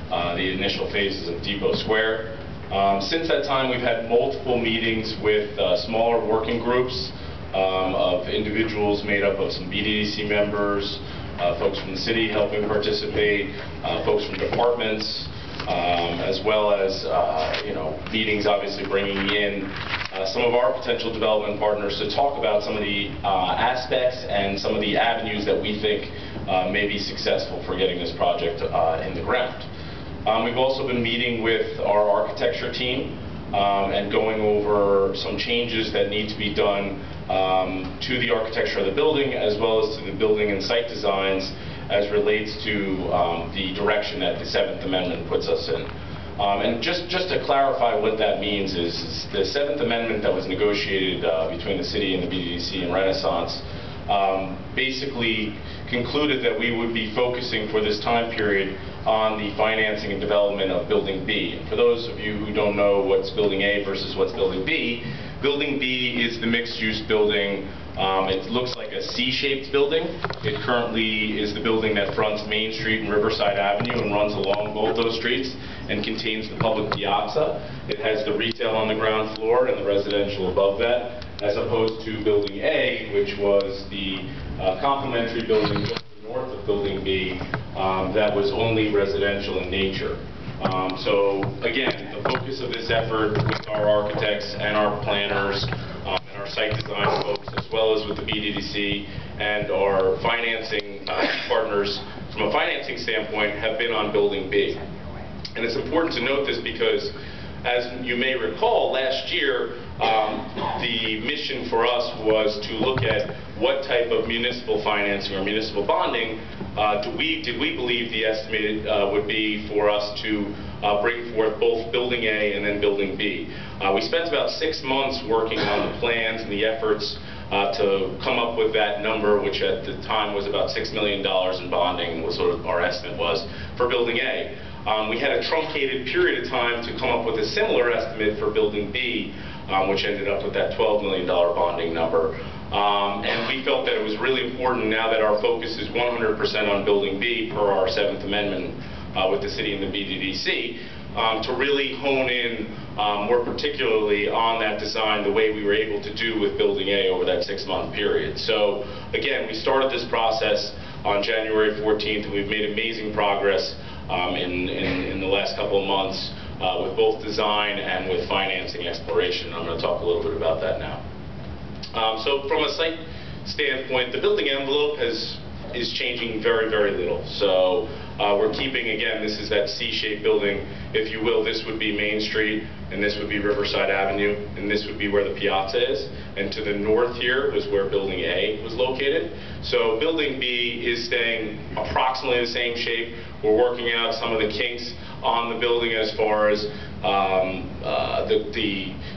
the initial phases of Depot Square. Since that time, we've had multiple meetings with smaller working groups of individuals made up of some BDDC members, folks from the city helping participate, folks from departments, as well as meetings obviously bringing in some of our potential development partners to talk about some of the aspects and some of the avenues that we think may be successful for getting this project in the ground. We've also been meeting with our architecture team and going over some changes that need to be done to the architecture of the building, as well as to the building and site designs as relates to the direction that the 7th Amendment puts us in. And just to clarify what that means is the 7th Amendment that was negotiated between the city and the BDDC and Renaissance basically concluded that we would be focusing for this time period on the financing and development of Building B. And for those of you who don't know what's Building A versus what's Building B is the mixed-use building. It looks like a C-shaped building. It currently is the building that fronts Main Street and Riverside Avenue and runs along both those streets and contains the public piazza. It has the retail on the ground floor and the residential above that, as opposed to Building A, which was the complementary building just north of Building B that was only residential in nature. So again, the focus of this effort with our architects and our planners and our site design folks, as well as with the BDDC and our financing partners from a financing standpoint, have been on Building B. And it's important to note this because, as you may recall, last year the mission for us was to look at what type of municipal financing or municipal bonding did we believe the estimated would be for us to bring forth both Building A and then Building B. We spent about 6 months working on the plans and the efforts to come up with that number, which at the time was about $6 million in bonding, was sort of our estimate was for Building A. We had a truncated period of time to come up with a similar estimate for Building B, which ended up with that $12 million bonding number. And we felt that it was really important, now that our focus is 100% on Building B per our 7th Amendment with the city and the BDDC, to really hone in more particularly on that design the way we were able to do with Building A over that 6-month period. So again, we started this process on January 14th, and we've made amazing progress in the last couple of months with both design and with financing exploration. I'm going to talk a little bit about that now. So from a site standpoint, the building envelope is changing very, very little. So we're keeping, again, this is that C-shaped building, if you will. This would be Main Street, and this would be Riverside Avenue, and this would be where the piazza is. And to the north here was where Building A was located. So Building B is staying approximately the same shape. We're working out some of the kinks on the building as far as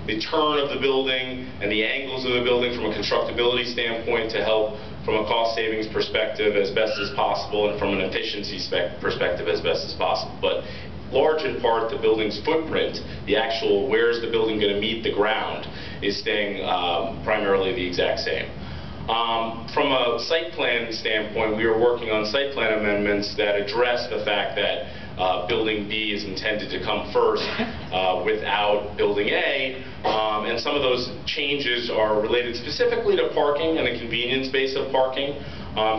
the turn of the building and the angles of the building from a constructability standpoint to help from a cost savings perspective as best as possible and from an efficiency perspective as best as possible. But large in part, the building's footprint, the actual where's the building going to meet the ground, is staying primarily the exact same. From a site plan standpoint, we are working on site plan amendments that address the fact that Building B is intended to come first without Building A, and some of those changes are related specifically to parking and the convenience base of parking.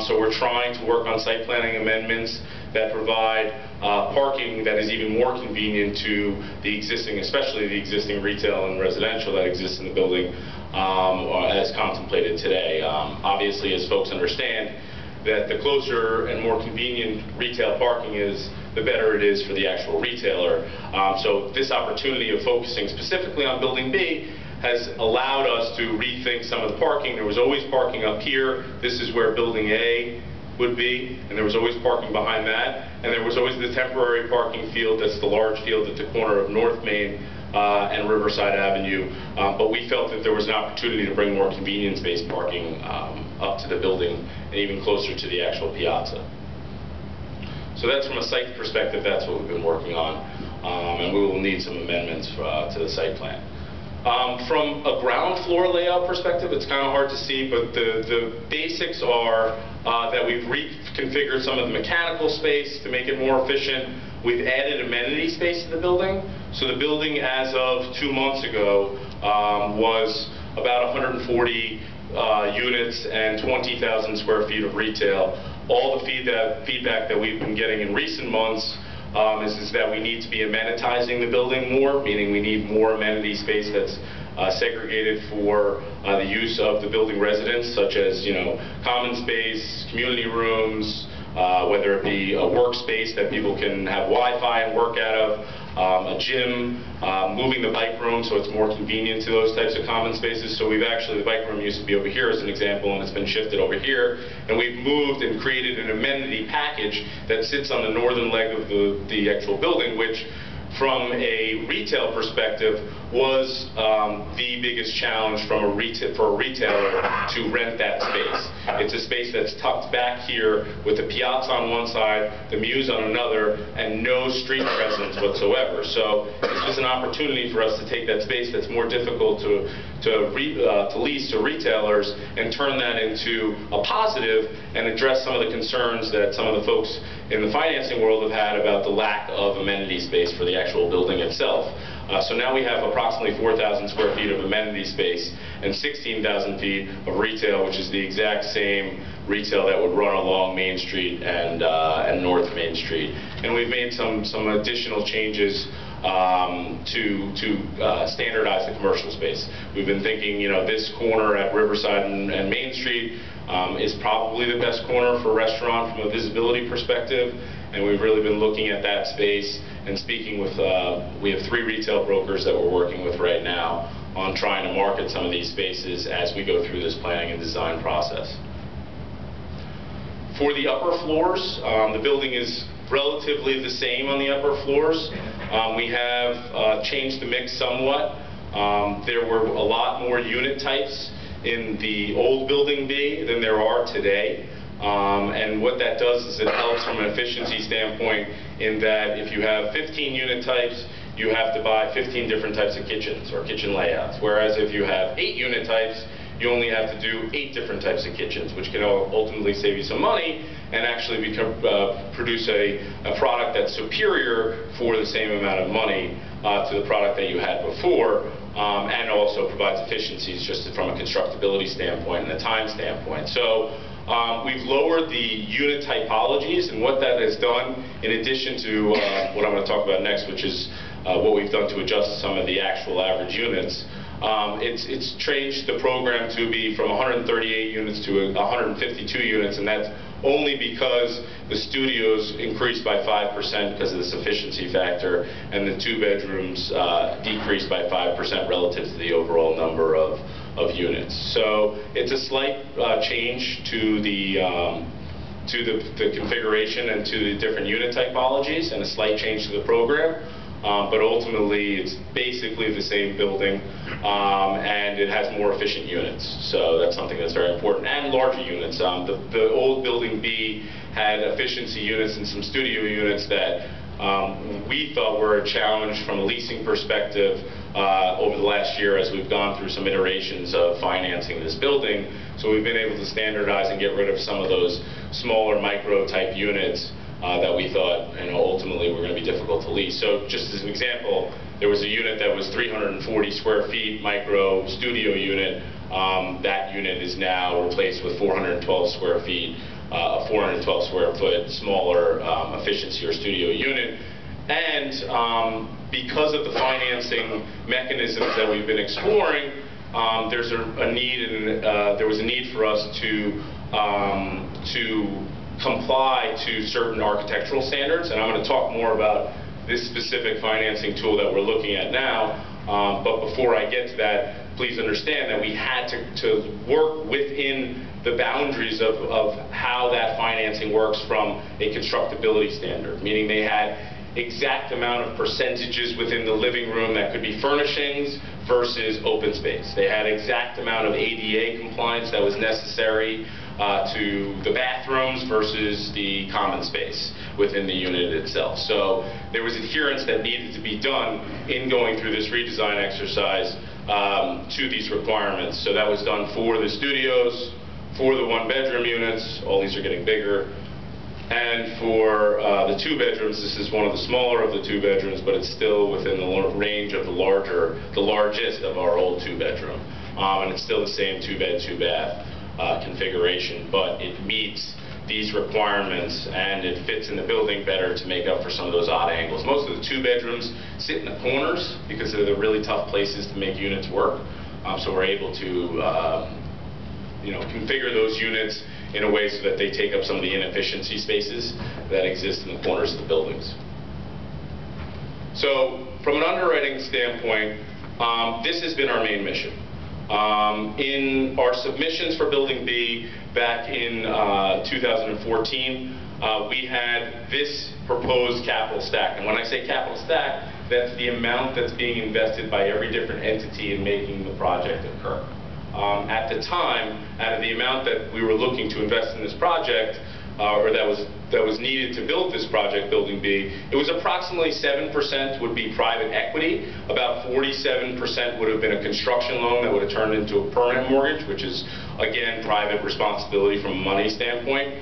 So we're trying to work on site planning amendments that provide parking that is even more convenient to the existing, especially the existing retail and residential that exists in the building as contemplated today. Obviously, as folks understand, that the closer and more convenient retail parking is, the better it is for the actual retailer. So this opportunity of focusing specifically on Building B has allowed us to rethink some of the parking. There was always parking up here. This is where Building A would be, and there was always parking behind that, and there was always the temporary parking field that's the large field at the corner of North Main and Riverside Avenue, but we felt that there was an opportunity to bring more convenience-based parking up to the building and even closer to the actual piazza. So that's from a site perspective, that's what we've been working on, and we will need some amendments to the site plan. From a ground floor layout perspective, it's kind of hard to see, but the basics are that we've reconfigured some of the mechanical space to make it more efficient. we've added amenity space to the building. So the building, as of 2 months ago, was about 140 units and 20,000 square feet of retail. All the feedback that we've been getting in recent months is that we need to be amenitizing the building more, meaning we need more amenity space that's segregated for the use of the building residents, such as, common space, community rooms, whether it be a workspace that people can have Wi-Fi and work out of, a gym, moving the bike room so it's more convenient to those types of common spaces. So we've actually, the bike room used to be over here as an example, and it's been shifted over here, and we've moved and created an amenity package that sits on the northern leg of the actual building, which from a retail perspective was the biggest challenge for a retailer to rent that space. It's a space that's tucked back here with the piazza on one side, the Muse on another, and no street presence whatsoever. So it's just an opportunity for us to take that space that's more difficult to lease to retailers and turn that into a positive and address some of the concerns that some of the folks in the financing world have had about the lack of amenity space for the actual building itself. So now we have approximately 4,000 square feet of amenity space and 16,000 feet of retail, which is the exact same retail that would run along Main Street and North Main Street. And we've made some additional changes to standardize the commercial space. We've been thinking, this corner at Riverside and Main Street is probably the best corner for a restaurant from a visibility perspective, and we've really been looking at that space and speaking with, we have 3 retail brokers that we're working with right now on trying to market some of these spaces as we go through this planning and design process. For the upper floors, the building is relatively the same on the upper floors. We have changed the mix somewhat. There were a lot more unit types in the old building B than there are today. And what that does is it helps from an efficiency standpoint in that if you have 15 unit types, you have to buy 15 different types of kitchens or kitchen layouts. Whereas if you have 8 unit types, you only have to do 8 different types of kitchens, which can ultimately save you some money and actually produce a product that's superior for the same amount of money to the product that you had before, and also provides efficiencies just from a constructability standpoint and a time standpoint. So we've lowered the unit typologies, and what that has done, in addition to what I'm going to talk about next, which is what we've done to adjust some of the actual average units, it's changed the program to be from 138 units to 152 units, and that's only because the studios increased by 5% because of this efficiency factor, and the 2 bedrooms decreased by 5% relative to the overall number of units. So it's a slight change to the configuration and to the different unit typologies, and a slight change to the program. But ultimately, it's basically the same building, and it has more efficient units. So that's something that's very important, and larger units. The old building B had efficiency units and some studio units that we thought were a challenge from a leasing perspective over the last year as we've gone through some iterations of financing this building. So we've been able to standardize and get rid of some of those smaller micro type units that we thought ultimately were going to be difficult to lease. So just as an example, there was a unit that was 340 square feet, micro studio unit. That unit is now replaced with 412 square feet, a 412 square foot smaller efficiency or studio unit. And because of the financing mechanisms that we've been exploring, there was a need for us to comply to certain architectural standards, and I'm going to talk more about this specific financing tool that we're looking at now. But before I get to that, please understand that we had to work within the boundaries of how that financing works from a constructability standard, meaning they had exact amount of percentages within the living room that could be furnishings versus open space. They had exact amount of ADA compliance that was necessary to the bathrooms versus the common space within the unit itself. So there was adherence that needed to be done in going through this redesign exercise to these requirements. So that was done for the studios, for the 1-bedroom units. All these are getting bigger, And for the 2 bedrooms, this is one of the smaller of the 2 bedrooms, but it's still within the range of the largest of our old 2 bedroom. And it's still the same 2-bed, 2-bath configuration, but it meets these requirements and it fits in the building better to make up for some of those odd angles. Most of the 2 bedrooms sit in the corners because they're the really tough places to make units work. So we're able to configure those units in a way so that they take up some of the inefficiency spaces that exist in the corners of the buildings. So from an underwriting standpoint, this has been our main mission. In our submissions for Building B back in 2014, we had this proposed capital stack. And when I say capital stack, that's the amount that's being invested by every different entity in making the project occur. At the time, out of the amount that we were looking to invest in this project, or that was needed to build this project, Building B, it was approximately 7% would be private equity, about 47% would have been a construction loan that would have turned into a permanent mortgage, which is, again, private responsibility from a money standpoint.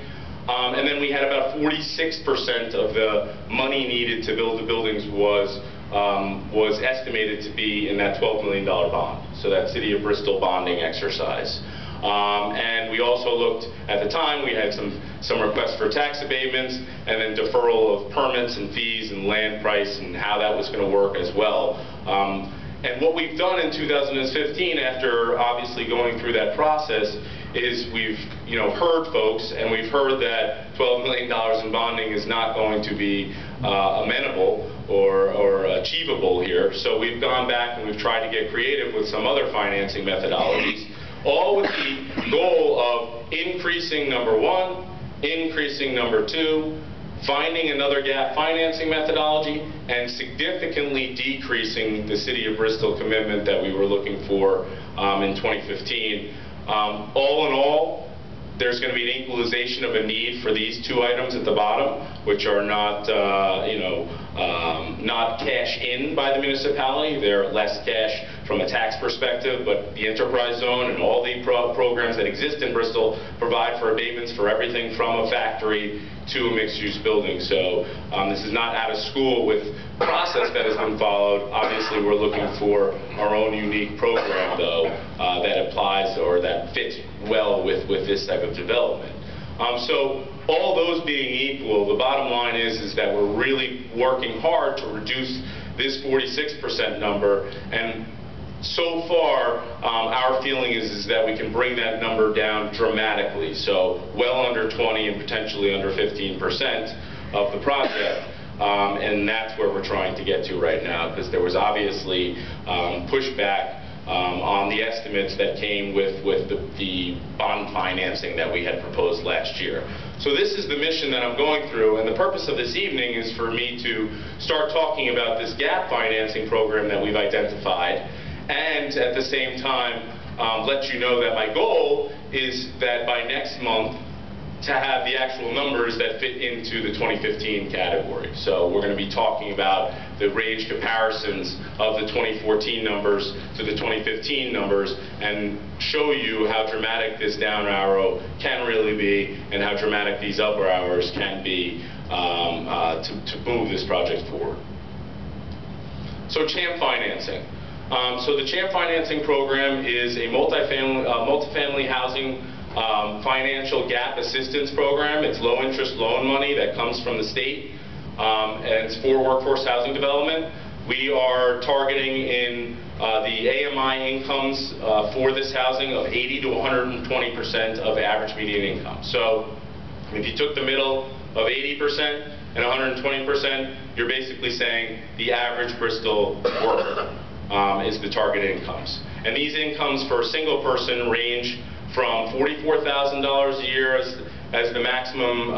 And then we had about 46% of the money needed to build the buildings was estimated to be in that $12 million bond, so that City of Bristol bonding exercise. And we also looked, at the time, we had some requests for tax abatements and then deferral of permits and fees and land price and how that was going to work as well. And what we've done in 2015, after obviously going through that process, is we've heard folks, and we've heard that $12 million in bonding is not going to be amenable or achievable here. So we've gone back and we've tried to get creative with some other financing methodologies, all with the goal of increasing number 1, increasing number 2, finding another gap financing methodology, and significantly decreasing the City of Bristol commitment that we were looking for in 2015. All in all, there's going to be an equalization of a need for these 2 items at the bottom, which are not, not cash in by the municipality. They're less cash from a tax perspective, but the enterprise zone and all the programs that exist in Bristol provide for abatements for everything from a factory to a mixed-use building. So this is not out of school with process that has been followed. Obviously, we're looking for our own unique program, though, that applies or that fits well with this type of development. So all those being equal, the bottom line is that we're really working hard to reduce this 46% number, and so far, our feeling is that we can bring that number down dramatically, so well under 20 and potentially under 15% of the project. And that's where we're trying to get to right now, because there was obviously pushback on the estimates that came with the bond financing that we had proposed last year. So this is the mission that I'm going through, and the purpose of this evening is for me to start talking about this gap financing program that we've identified, and at the same time let you know that my goal is that by next month to have the actual numbers that fit into the 2015 category. So we're going to be talking about the range comparisons of the 2014 numbers to the 2015 numbers and show you how dramatic this down arrow can really be and how dramatic these upper arrows can be to move this project forward. So CHAMP financing. So the CHAMP financing program is a multifamily housing financial gap assistance program. It's low interest loan money that comes from the state, and it's for workforce housing development. We are targeting in the AMI incomes for this housing of 80 to 120% of average median income. So if you took the middle of 80% and 120%, you're basically saying the average Bristol worker is the target incomes. And these incomes for a single person range from $44,000 a year as the maximum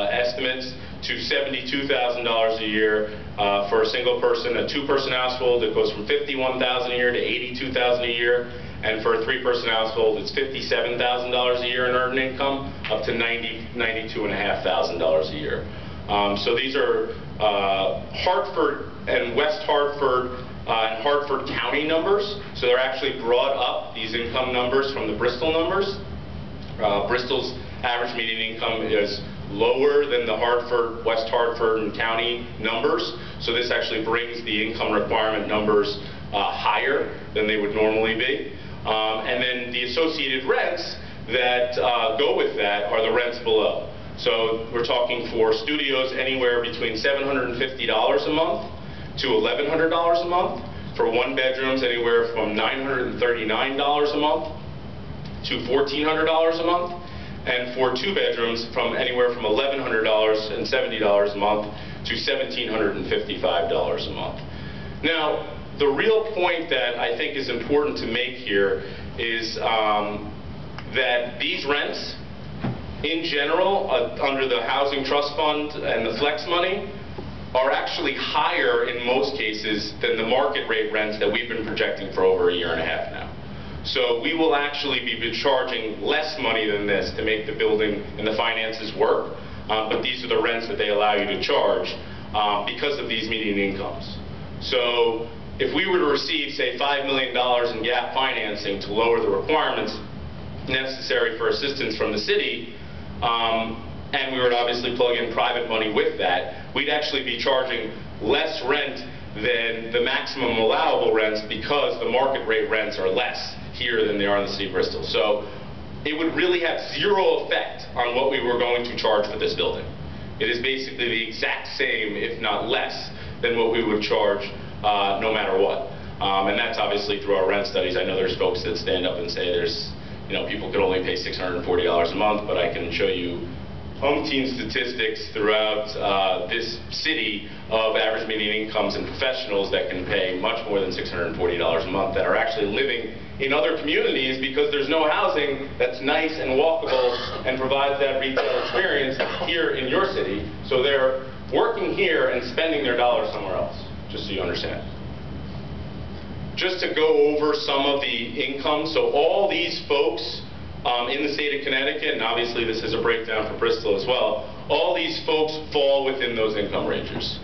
estimates to $72,000 a year for a single person. A 2-person household, it goes from $51,000 a year to $82,000 a year, and for a 3-person household, it's $57,000 a year in earned income, up to $92,500 a year. So these are Hartford and West Hartford and Hartford County numbers. So they're actually brought up, these income numbers, from the Bristol numbers. Bristol's average median income is lower than the Hartford, West Hartford and county numbers. So this actually brings the income requirement numbers higher than they would normally be. And then the associated rents that go with that are the rents below. So we're talking for studios anywhere between $750 a month to $1,100 a month. For one bedrooms, anywhere from $939 a month to $1,400 a month. And for two bedrooms, from anywhere from $1,170 a month to $1,755 a month. Now, the real point that I think is important to make here is that these rents, in general, under the Housing Trust Fund and the flex money, are actually higher in most cases than the market rate rents that we've been projecting for over a year and a half now. So we will actually be charging less money than this to make the building and the finances work, but these are the rents that they allow you to charge because of these median incomes. So if we were to receive, say, $5 million in gap financing to lower the requirements necessary for assistance from the city, and we would obviously plug in private money with that, we'd actually be charging less rent than the maximum allowable rents because the market rate rents are less here than they are in the city of Bristol. So it would really have zero effect on what we were going to charge for this building. It is basically the exact same, if not less, than what we would charge no matter what. And that's obviously through our rent studies. I know there's folks that stand up and say people could only pay $640 a month, but I can show you umpteen statistics throughout this city of average median incomes and professionals that can pay much more than $640 a month that are actually living in other communities because there's no housing that's nice and walkable and provides that retail experience here in your city. So they're working here and spending their dollars somewhere else, just so you understand. Just to go over some of the income, so all these folks in the state of Connecticut, and obviously this is a breakdown for Bristol as well, all these folks fall within those income ranges.